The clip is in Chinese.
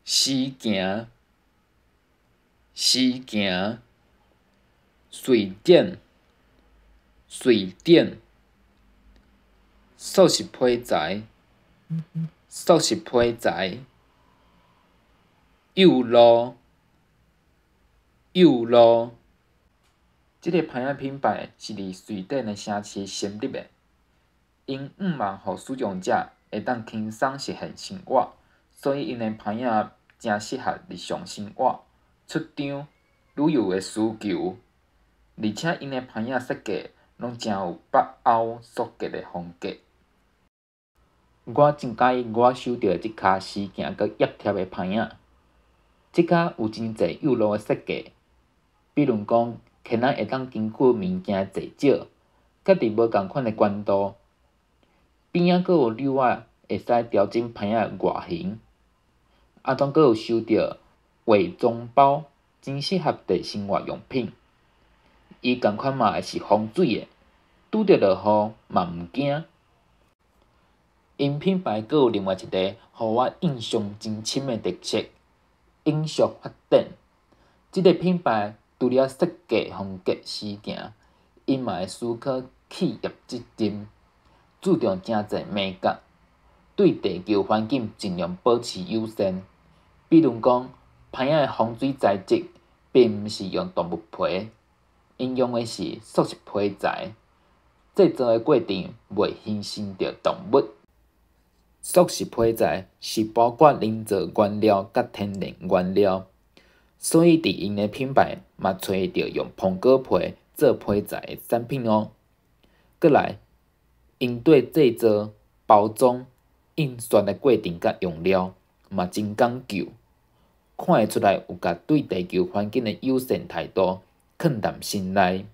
时行，时行，瑞典，瑞典，素食批材，素食批材，幼路，幼路。即个牌仔品牌是伫瑞典的城市成立的，因望互使用者会当轻松实现生活，所以因的牌仔诚适合日常生活、出张、旅游的需求，而且因的牌仔设计拢诚有北欧塑格的风格。我真介意我收到即卡时行佮叶贴的牌仔，即卡有真侪幼路的设计，比如讲，客人会当根据物件大小，佮伫无共款的悬度，边仔佫有钮仔会使调整牌仔的外形，当佫有收到伪装包，真适合伫生活用品。伊共款嘛会是防水的，拄着落雨嘛毋惊。因品牌佫有另外一个互我印象真深的特色——永续发展。即个品牌除了设计风格时行，因嘛会思考企业责任，注重诚侪美感，对地球环境尽量保持友善。比如讲，牌仔的防水材质并毋是用动物皮，因用的是素食皮材，制作的过程袂牺牲着动物。素食皮材是包括人造原料佮天然原料，所以伫因的品牌嘛找到用苹果皮做皮材的产品哦。过来，因对制作、包装、印刷的过程佮用料嘛真讲究，看会出来有甲对地球环境的友善态度放入心内。